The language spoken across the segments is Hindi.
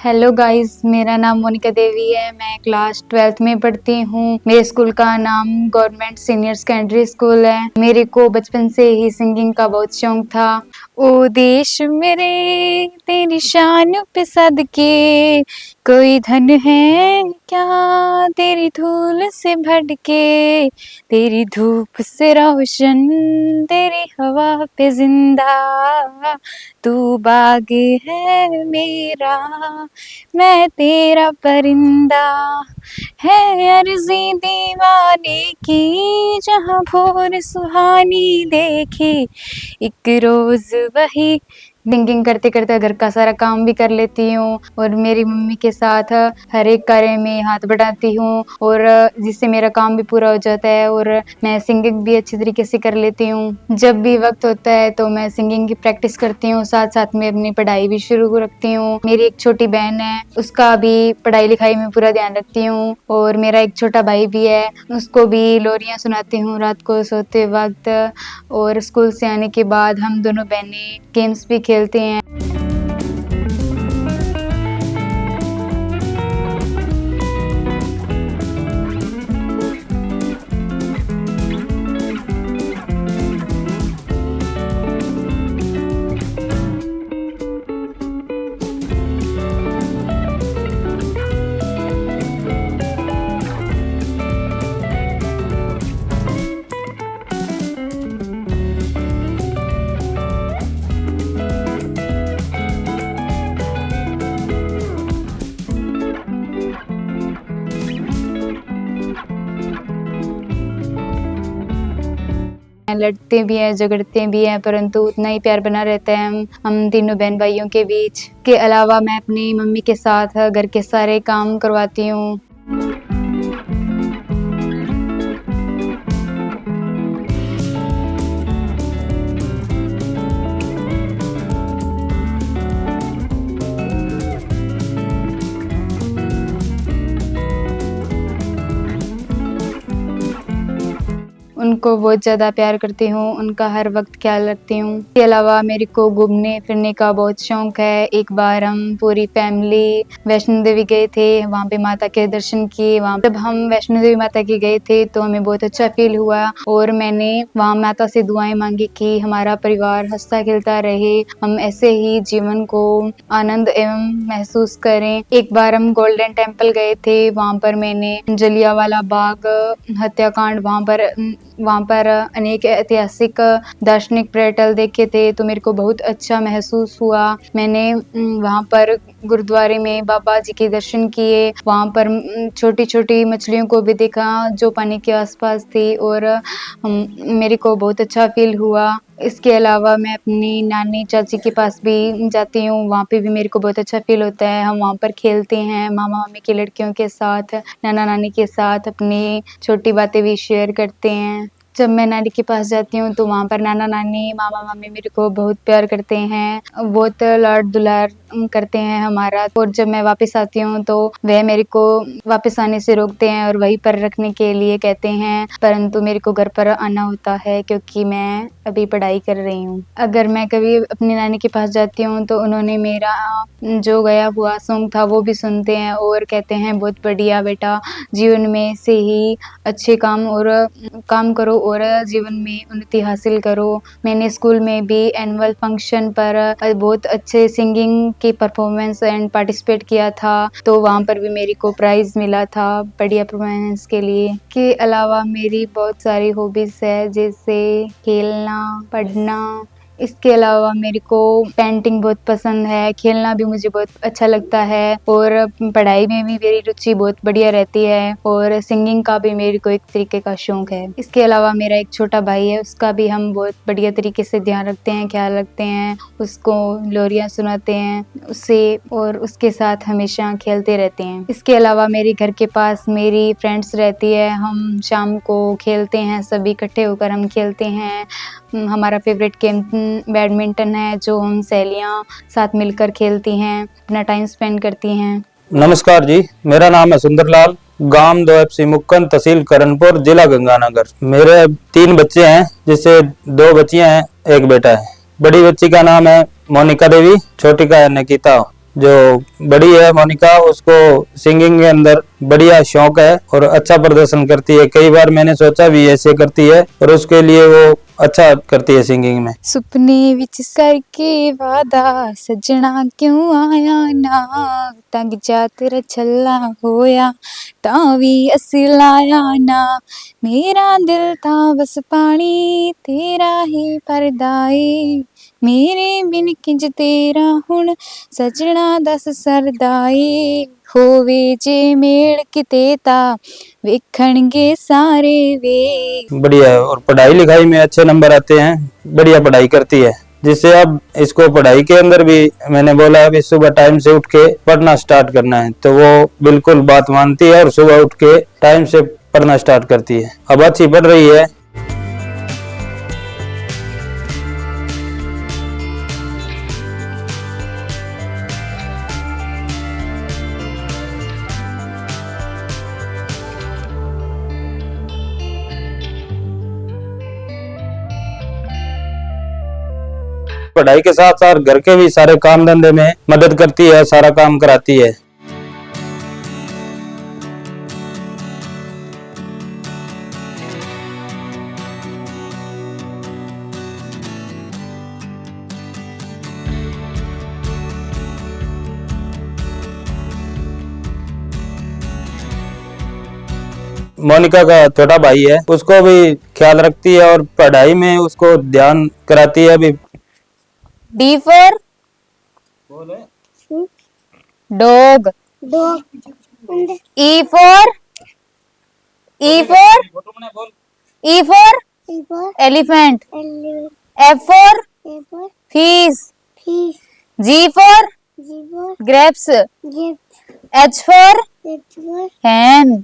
हेलो गाइस, मेरा नाम मोनिका देवी है। मैं क्लास 12th में पढ़ती हूँ। मेरे स्कूल का नाम गवर्नमेंट सीनियर सेकेंडरी स्कूल है। मेरे को बचपन से ही सिंगिंग का बहुत शौक था। ओ देश मेरे तेरी शान पे सदके, कोई धन है क्या तेरी धूल से भटके, तेरी धूप से रोशन तेरी हवा पे जिंदा, तू बाग है मेरा मैं तेरा परिंदा, है अर्जी दीवाने की जहाँ भोर सुहानी देखे, एक रोज वही। सिंगिंग करते करते घर का सारा काम भी कर लेती हूँ और मेरी मम्मी के साथ हर एक कार्य में हाथ बढ़ाती हूँ और जिससे मेरा काम भी पूरा हो जाता है और मैं सिंगिंग भी अच्छी तरीके से कर लेती हूँ। जब भी वक्त होता है तो मैं सिंगिंग की प्रैक्टिस करती हूँ, साथ साथ में अपनी पढ़ाई भी शुरू रखती हूँ। मेरी एक छोटी बहन है, उसका भी पढ़ाई लिखाई में पूरा ध्यान रखती हूँ और मेरा एक छोटा भाई भी है, उसको भी लोरियां सुनाती हूँ रात को सोते वक्त। और स्कूल से आने के बाद हम दोनों बहनें गेम्स भी खेलते हैं। लड़ते भी हैं, झगड़ते भी हैं, परंतु उतना ही प्यार बना रहता है हम तीनों बहन भाइयों के बीच। के अलावा मैं अपनी मम्मी के साथ घर के सारे काम करवाती हूँ। उनको बहुत ज़्यादा प्यार करती हूँ, उनका हर वक्त ख्याल रखती हूँ। इसके अलावा मेरे को घूमने फिरने का बहुत शौक है। एक बार हम पूरी फैमिली वैष्णो देवी गए थे, वहाँ पे माता के दर्शन किए। वहाँ जब हम वैष्णो देवी माता के गए थे तो हमें बहुत अच्छा फील हुआ और मैंने वहाँ माता से दुआएं मांगी कि हमारा परिवार हंसता खेलता रहे, हम ऐसे ही जीवन को आनंद एवं महसूस करें। एक बार हम गोल्डन टेम्पल गए थे, वहाँ पर मैंने जलियांवाला बाग हत्याकांड, वहाँ पर अनेक ऐतिहासिक दार्शनिक पर्यटन देखे थे तो मेरे को बहुत अच्छा महसूस हुआ। मैंने वहाँ पर गुरुद्वारे में बाबा जी के दर्शन किए, वहाँ पर छोटी छोटी मछलियों को भी देखा जो पानी के आसपास थी और मेरे को बहुत अच्छा फील हुआ। इसके अलावा मैं अपनी नानी चाची के पास भी जाती हूँ, वहाँ पे भी मेरे को बहुत अच्छा फील होता है। हम वहाँ पर खेलते हैं मामा मामी की लड़कियों के साथ, नाना नानी के साथ अपनी छोटी बातें भी शेयर करते हैं। जब मैं नानी के पास जाती हूँ तो वहाँ पर नाना नानी मामा मामी मेरे को बहुत प्यार करते हैं, बहुत लाड दुलार करते हैं हमारा। और जब मैं वापस आती हूँ तो वह मेरे को वापस आने से रोकते हैं और वहीं पर रखने के लिए कहते हैं, परंतु मेरे को घर पर आना होता है क्योंकि मैं अभी पढ़ाई कर रही हूँ। अगर मैं कभी अपनी नानी के पास जाती हूँ तो उन्होंने मेरा जो गया हुआ सॉन्ग था वो भी सुनते हैं और कहते हैं बहुत बढ़िया बेटा, जीवन में से ही अच्छे काम करो और जीवन में उन्नति हासिल करो। मैंने स्कूल में भी एनुअल फंक्शन पर बहुत अच्छे सिंगिंग की परफॉर्मेंस एंड पार्टिसिपेट किया था तो वहाँ पर भी मेरे को प्राइज मिला था बढ़िया परफॉर्मेंस के लिए। के अलावा मेरी बहुत सारी हॉबीज है जैसे खेलना, पढ़ना। इसके अलावा मेरे को पेंटिंग बहुत पसंद है, खेलना भी मुझे बहुत अच्छा लगता है और पढ़ाई में भी मेरी रुचि बहुत बढ़िया रहती है और सिंगिंग का भी मेरे को एक तरीके का शौक है। इसके अलावा मेरा एक छोटा भाई है, उसका भी हम बहुत बढ़िया तरीके से ध्यान रखते हैं, ख्याल रखते हैं, उसको लोरियां सुनाते हैं उससे और उसके साथ हमेशा खेलते रहते हैं। इसके अलावा मेरे घर के पास मेरी फ्रेंड्स रहती है, हम शाम को खेलते हैं, सभी इकट्ठे होकर हम खेलते हैं। हमारा फेवरेट गेम बैडमिंटन है जो हम सहेलियां साथ मिलकर खेलती हैं, अपना टाइम स्पेंड करती हैं। नमस्कार जी, मेरा नाम है सुंदरलाल, गांव दोएबसी मुक्कन, तहसील करणपुर, जिला गंगानगर। मेरे 3 बच्चे हैं जिससे 2 बच्चियां हैं, 1 बेटा है। बड़ी बच्ची का नाम है मोनिका देवी, छोटी का है निकिता। जो बड़ी है मोनिका, उसको सिंगिंग के अंदर बढ़िया शौक है और अच्छा प्रदर्शन करती है। कई बार मैंने सोचा भी ऐसे करती है और उसके लिए वो अच्छा करती है सिंगिंग में। सुपने विच करके वादा सजना क्यों आया ना, तंग जा तेरा छल्ला होया तां भी असी लाया ना, मेरा दिल था बस पानी तेरा ही परदाई, मेरे बिन किंज तेरा हुण सजना दस सरदाई, होवे जे मेल किते ता वेखणगे सारे वे। बढ़िया है और पढ़ाई लिखाई में अच्छे नंबर आते हैं, बढ़िया पढ़ाई करती है, जिससे अब इसको पढ़ाई के अंदर भी मैंने बोला है सुबह टाइम से उठ के पढ़ना स्टार्ट करना है, तो वो बिल्कुल बात मानती है और सुबह उठ के टाइम से पढ़ना स्टार्ट करती है। अब अच्छी पढ़ रही है। पढ़ाई के साथ साथ घर के भी सारे काम धंधे में मदद करती है, सारा काम कराती है। मोनिका का छोटा भाई है, उसको भी ख्याल रखती है और पढ़ाई में उसको ध्यान कराती है। अभी D for dog. E for elephant. F for fish. G for grapes. H for hen.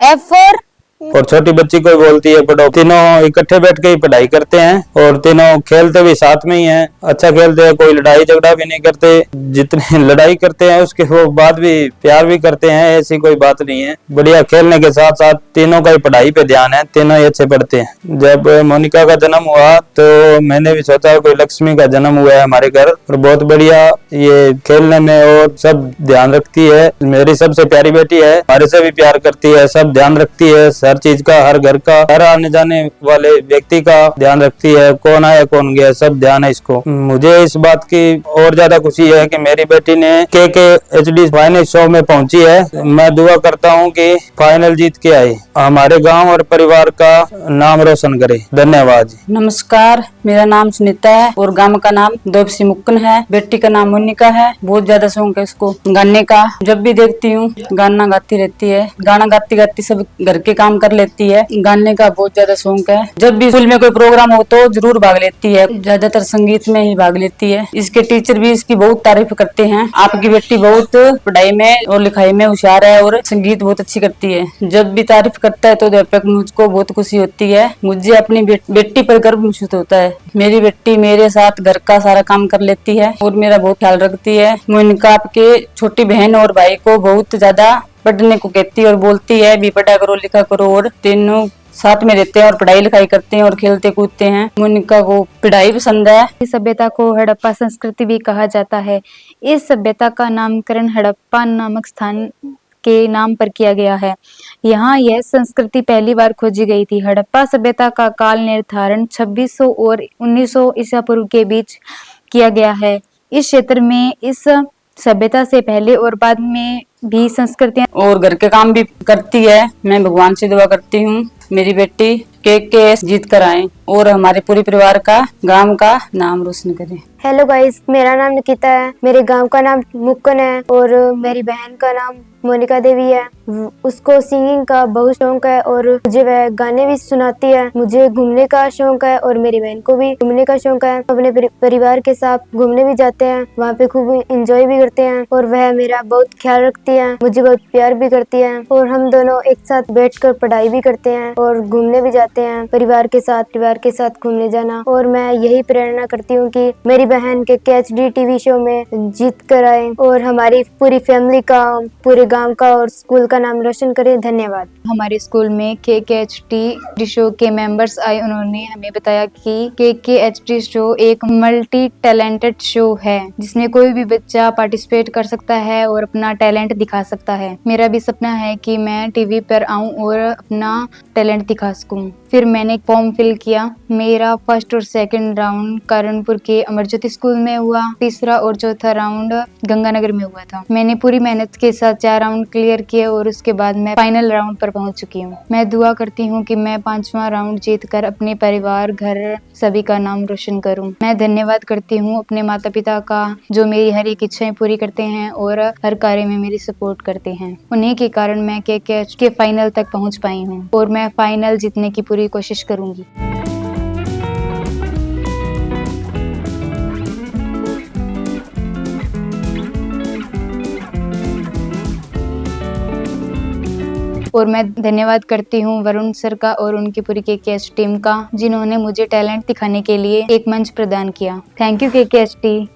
F for और छोटी बच्ची को बोलती है पढ़ो। तीनों इकट्ठे बैठ के ही पढ़ाई करते हैं और तीनों खेलते भी साथ में ही हैं, अच्छा खेलते हैं, कोई लड़ाई झगड़ा भी नहीं करते। जितनी लड़ाई करते हैं उसके वो बाद भी प्यार भी करते हैं, ऐसी कोई बात नहीं है। बढ़िया खेलने के साथ साथ तीनों का ही पढ़ाई पे ध्यान है, तीनों ही अच्छे पढ़ते हैं। जब मोनिका का जन्म हुआ तो मैंने भी सोचा कोई लक्ष्मी का जन्म हुआ है हमारे घर, और बहुत बढ़िया ये खेलने में और सब ध्यान रखती है। मेरी सबसे प्यारी बेटी है, हमारे से भी प्यार करती है, सब ध्यान रखती है, हर चीज का, हर घर का, हर आने जाने वाले व्यक्ति का ध्यान रखती है, कौन आया कौन गया सब ध्यान है इसको। मुझे इस बात की और ज्यादा खुशी है कि मेरी बेटी ने KKHD फाइनल शो में पहुंची है। मैं दुआ करता हूं कि फाइनल जीत के आए, हमारे गांव और परिवार का नाम रोशन करे। धन्यवाद। नमस्कार, मेरा नाम सुनीता है और गांव का नाम दोपसी मुक्कन है। बेटी का नाम मोनिका है। बहुत ज्यादा शौक है इसको गाने का। जब भी देखती हूँ गाना गाती रहती है, गाना गाती गाती सब घर के काम कर लेती है। गाने का बहुत ज्यादा शौक है। जब भी स्कूल में कोई प्रोग्राम हो तो जरूर भाग लेती है, ज्यादातर संगीत में ही भाग लेती है। इसके टीचर भी इसकी बहुत तारीफ करते हैं। आपकी बेटी बहुत पढ़ाई में और लिखाई में होशियार है और संगीत बहुत अच्छी करती है। जब भी तारीफ करता है तो अध्यापक मुझको बहुत खुशी होती है। मुझे अपनी बेटी पर गर्व महसूस होता है। मेरी बेटी मेरे साथ घर का सारा काम कर लेती है और मेरा बहुत ख्याल रखती है। मोनिका आपके छोटी बहन और भाई को बहुत ज्यादा पढ़ने को कहती है और बोलती है भी पढ़ा करो लिखा करो, और तीनों साथ में रहते हैं और पढ़ाई लिखाई करते हैं और खेलते कूदते हैं। मोनिका को पढ़ाई पसंद है। इस सभ्यता को हड़प्पा संस्कृति भी कहा जाता है। इस सभ्यता का नामकरण हड़प्पा नामक स्थान के नाम पर किया गया है। यहाँ यह संस्कृति पहली बार खोजी गई थी। हड़प्पा सभ्यता का काल निर्धारण 2600 और 1900 ईसा पूर्व के बीच किया गया है। इस क्षेत्र में इस सभ्यता से पहले और बाद में भी संस्कृतियां और घर के काम भी करती है। मैं भगवान से दुआ करती हूँ मेरी बेटी KKS जीत कर आए और हमारे पूरे परिवार का, गांव का नाम रोशन करे। हेलो गाइस, मेरा नाम निकिता है। मेरे गांव का नाम मुक्कन है और मेरी बहन का नाम मोनिका देवी है। उसको सिंगिंग का बहुत शौक है और मुझे वह गाने भी सुनाती है। मुझे घूमने का शौक है और मेरी बहन को भी घूमने का शौक है। अपने परिवार के साथ घूमने भी जाते हैं, वहाँ पे खूब एंजॉय भी करते हैं और वह मेरा बहुत ख्याल रखती है, मुझे बहुत प्यार भी करती है और हम दोनों एक साथ बैठकर पढ़ाई भी करते हैं और घूमने भी जाते हैं। चाहते हैं, परिवार के साथ घूमने जाना। और मैं यही प्रेरणा करती हूँ कि मेरी बहन KKHD टीवी शो में जीत कर आए और हमारी पूरी फैमिली का, पूरे गांव का और स्कूल का नाम रोशन करें। धन्यवाद। हमारे स्कूल में KKHD शो के मेंबर्स आए, उन्होंने हमें बताया कि KKHD शो एक मल्टी टैलेंटेड शो है जिसमें कोई भी बच्चा पार्टिसिपेट कर सकता है और अपना टैलेंट दिखा सकता है। मेरा भी सपना है कि मैं टीवी पर आऊं और अपना टैलेंट दिखा सकूं। फिर मैंने फॉर्म फिल किया। मेरा फर्स्ट और सेकंड राउंड कारणपुर के अमर ज्योति स्कूल में हुआ, तीसरा और चौथा राउंड गंगानगर में हुआ था। मैंने पूरी मेहनत के साथ 4 राउंड क्लियर किए और उसके बाद मैं फाइनल राउंड पर पहुंच चुकी हूँ। मैं दुआ करती हूँ कि मैं 5वां राउंड जीतकर अपने परिवार, घर सभी का नाम रोशन करूँ। मैं धन्यवाद करती हूँ अपने माता पिता का, जो मेरी हर एक इच्छाएं पूरी करते हैं और हर कार्य में मेरी सपोर्ट करते हैं। उन्हीं के कारण मैं KKH के फाइनल तक पहुँच पाई हूँ और मैं फाइनल जीतने की पूरी कोशिश करूंगी। और मैं धन्यवाद करती हूँ वरुण सर का और उनकी पूरी KKH टीम का, जिन्होंने मुझे टैलेंट दिखाने के लिए एक मंच प्रदान किया। Thank you KKH team.